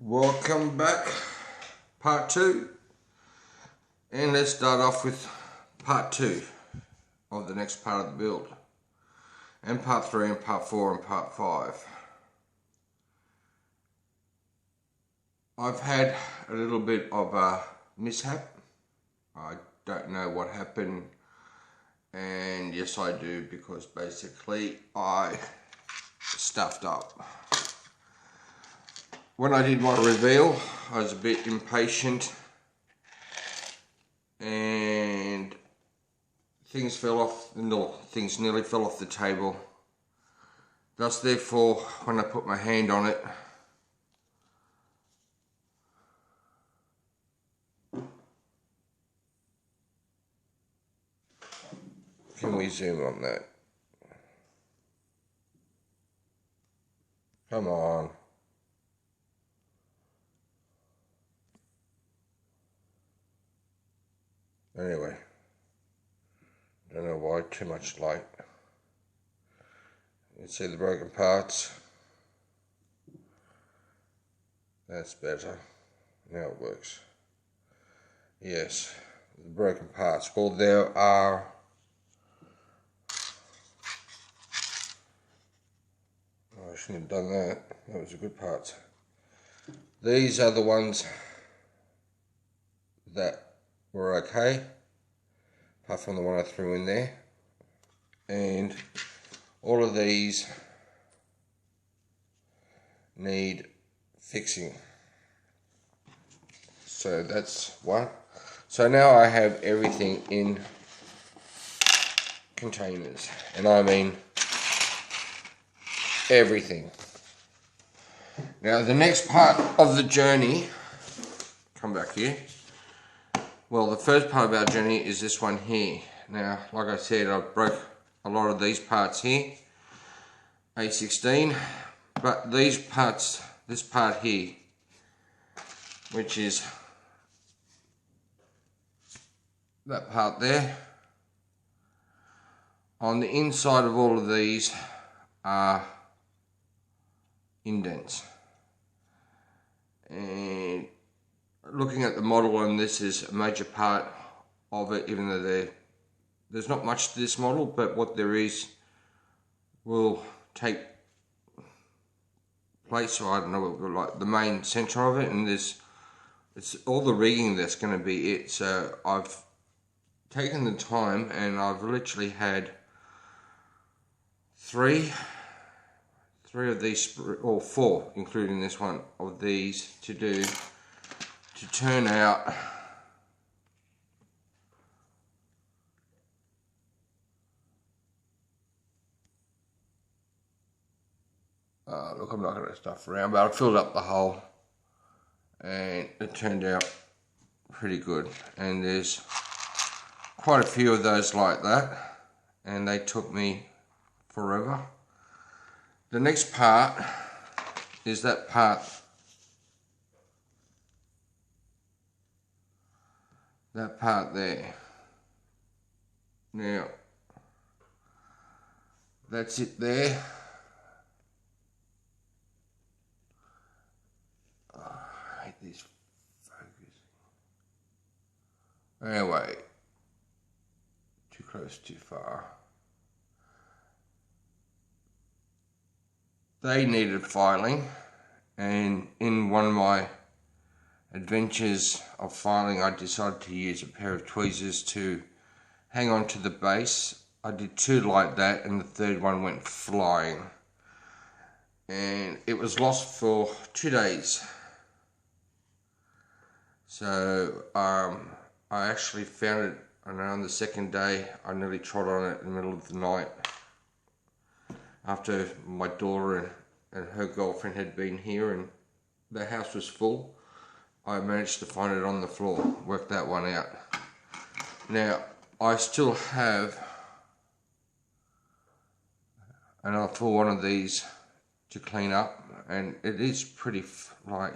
Welcome back, part 2, and let's start off with part 2 of the next part of the build, and part 3 and part 4 and part 5. I've had a little bit of a mishap. I don't know what happened, and yes I do, because basically I stuffed up. When I did my reveal, I was a bit impatient and things nearly fell off the table. Thus, therefore, when I put my hand on it, can we zoom on that? Come on. Anyway, don't know why, too much light. You can see the broken parts. That's better. Now it works. Yes, the broken parts. Well, there are I shouldn't have done that. That was a good part. These are the ones that were okay, apart from the one I threw in there, and all of these need fixing. So that's one. So now I have everything in containers, and I mean everything. Now the next part of the journey, come back here. Well, the first part of our journey is this one here. Now, like I said, I broke a lot of these parts here, A16, but these parts, this part here, which is that part there, on the inside of all of these are indents. And looking at the model, and this is a major part of it, even though there's not much to this model, but what there is will take place, or I don't know, like the main center of it, and it's all the rigging that's going to be it. So I've taken the time, and I've literally had three of these, or 4, including this one, of these to do, to turn out look, I'm not going to stuff around, but I filled up the hole and it turned out pretty good. And there's quite a few of those like that, and they took me forever. The next part is that part there. Now, that's it there. Oh, I hate these focus. Anyway, too close, too far. They needed filing, and in one of my adventures of filing, I decided to use a pair of tweezers to hang on to the base. I did 2 like that, and the third one went flying, and it was lost for 2 days. So I actually found it, and on the second day I nearly trod on it in the middle of the night after my daughter and her girlfriend had been here and the house was full. I managed to find it on the floor, work that one out. Now, I still have another full one of these to clean up, and it is pretty, my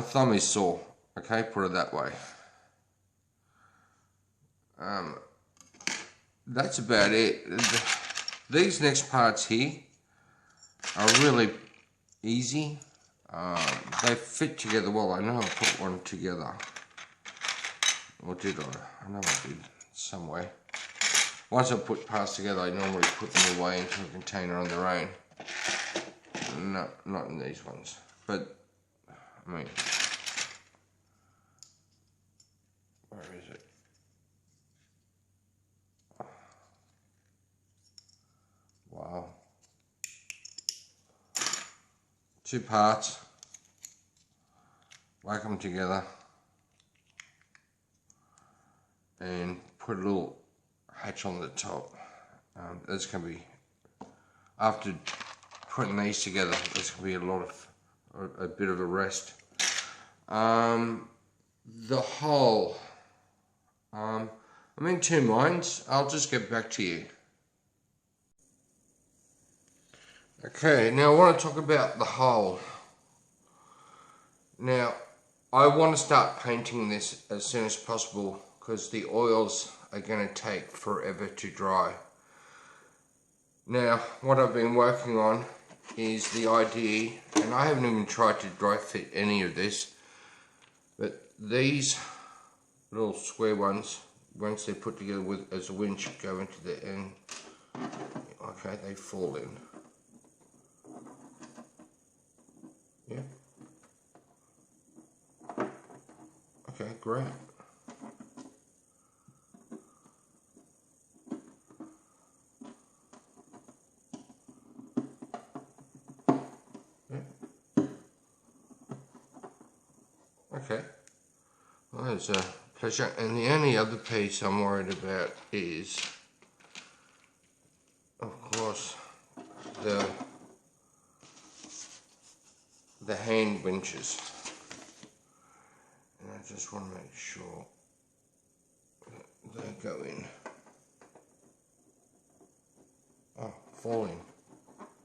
thumb is sore, okay, put it that way. That's about it. These next parts here are really easy. They fit together well. I know I put one together. Or did I? I know I did somewhere. Once I put parts together, I normally put them away into a container on their own. No, not in these ones. But, I mean, where is it? Wow. 2 parts. Whack them together. And put a little hatch on the top. That's going to be, after putting these together, there's going to be a bit of a rest. The hole, I'm in 2 minds. I'll just get back to you. Okay, now I want to talk about the hole. Now, I want to start painting this as soon as possible because the oils are going to take forever to dry. Now, what I've been working on is the idea, and I haven't even tried to dry fit any of this, but these little square ones, once they're put together with as a winch, go into the end. Okay, they fall in. Yeah. Okay, great. Okay, well, it's a pleasure. And the only other piece I'm worried about is, of course, the hand winches. And I just want to make sure that they go in. Oh, falling.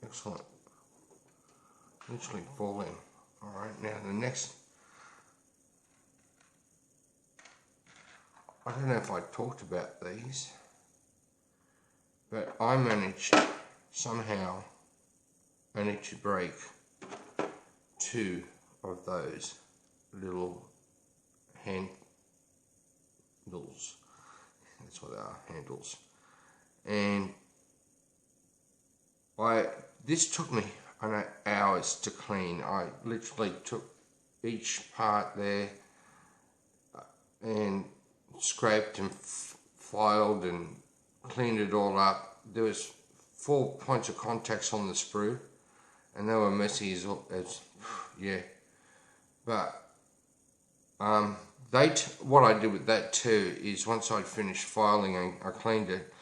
Excellent. Literally falling. Alright, now the next, I don't know if I talked about these, but I somehow managed to break 2 of those little handles. That's what they are, handles. And this took me, I know, hours to clean. I literally took each part there and scraped and filed and cleaned it all up. There was 4 points of contacts on the sprue, and they were messy as yeah. But what I did with that too is once I'd finished filing and I cleaned it,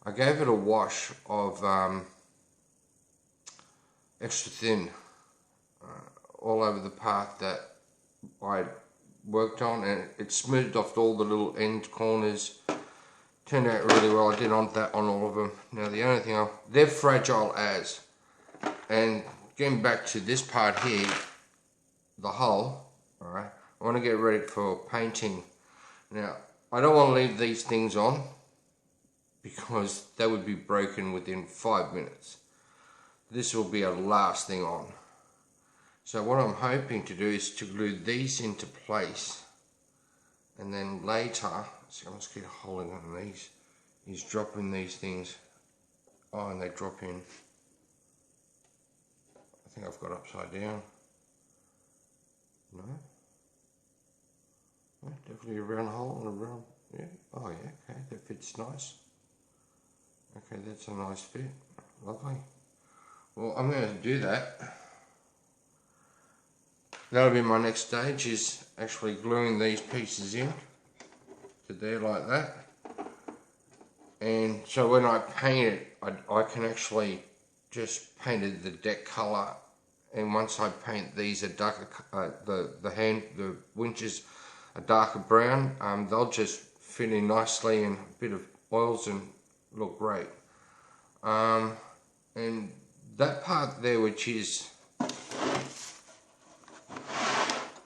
I gave it a wash of extra thin all over the part that I worked on, and it smoothed off all the little end corners. Turned out really well. I did on that on all of them. Now the only thing, they're fragile as, and getting back to this part here, the hole, alright, I want to get ready for painting. Now, I don't want to leave these things on because they would be broken within 5 minutes. This will be a last thing on. So what I'm hoping to do is to glue these into place, and then later, so I'm just get holding on these, is dropping these things. Oh, and they drop in. I think I've got upside down. No? Oh, definitely a round hole and a round, yeah. Oh yeah, okay, that fits nice. Okay, that's a nice fit. Lovely. Well, I'm going to do that. That'll be my next stage, is actually gluing these pieces in to there like that. And so when I paint it, I can actually just paint the deck colour, and once I paint these a darker, the winches a darker brown, they'll just fit in nicely, and a bit of oils and look great. And that part there, which is,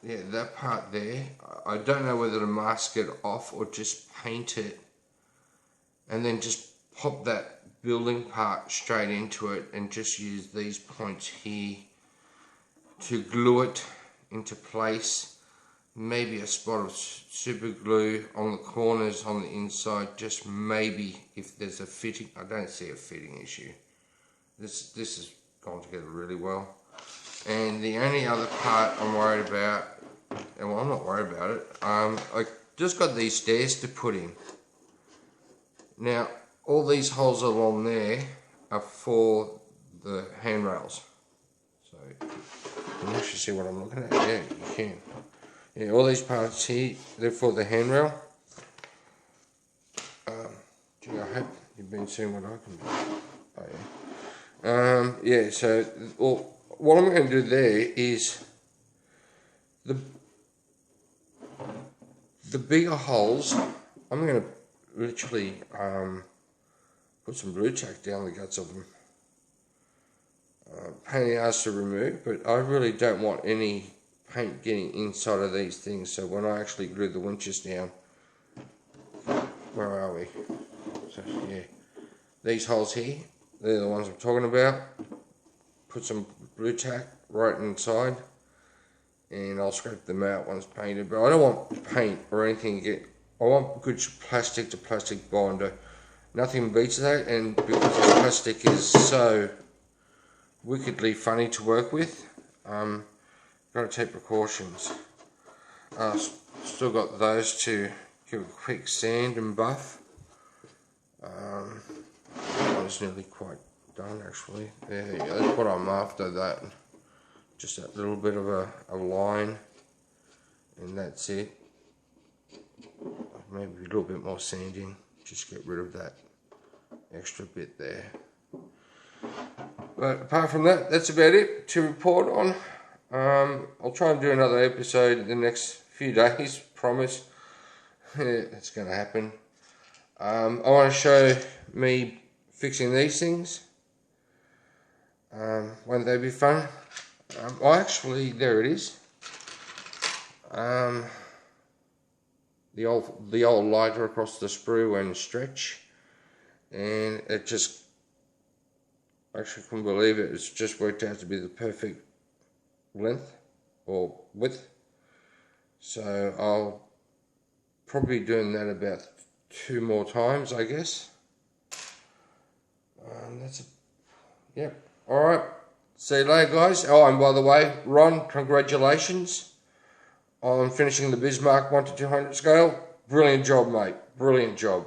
yeah, that part there, I don't know whether to mask it off or just paint it and then just pop that building part straight into it and just use these points here to glue it into place. Maybe a spot of super glue on the corners on the inside, just maybe if there's a fitting. I don't see a fitting issue. This has gone together really well. And the only other part I'm worried about, and well, I'm not worried about it, I just got these stairs to put in. Now all these holes along there are for the handrails. So you can actually see what I'm looking at. Yeah, you can. Yeah, all these parts here, they're for the handrail. Gee, I hope you've been seeing what I can do. Oh yeah. Yeah, so well, what I'm going to do there is the bigger holes, I'm going to literally put some blue tack down the guts of them. Pain in the ass to remove, but I really don't want any paint getting inside of these things, so when I actually glue the winches down, where are we? So yeah, these holes here, they're the ones I'm talking about. Put some blue tack right inside and I'll scrape them out once painted, but I don't want paint or anything to get, I want good plastic to plastic binder. Nothing beats that, and because this plastic is so wickedly funny to work with, got to take precautions. Still got those to give a quick sand and buff. I was nearly quite done actually. There you go, that's what I'm after, that. Just that little bit of a line, and that's it. Maybe a little bit more sanding, just get rid of that extra bit there. But apart from that, that's about it to report on. I'll try and do another episode in the next few days, promise. It's going to happen. I want to show me fixing these things. Won't they be fun? Actually, there it is. The old lighter across the sprue and stretch, and it just, I actually couldn't believe it. It's just worked out to be the perfect length or width. So I'll probably be doing that about 2 more times, I guess. Yep. All right. See you later, guys. Oh, and by the way, Ron, congratulations on finishing the Bismarck 1 to 200 scale. Brilliant job, mate. Brilliant job.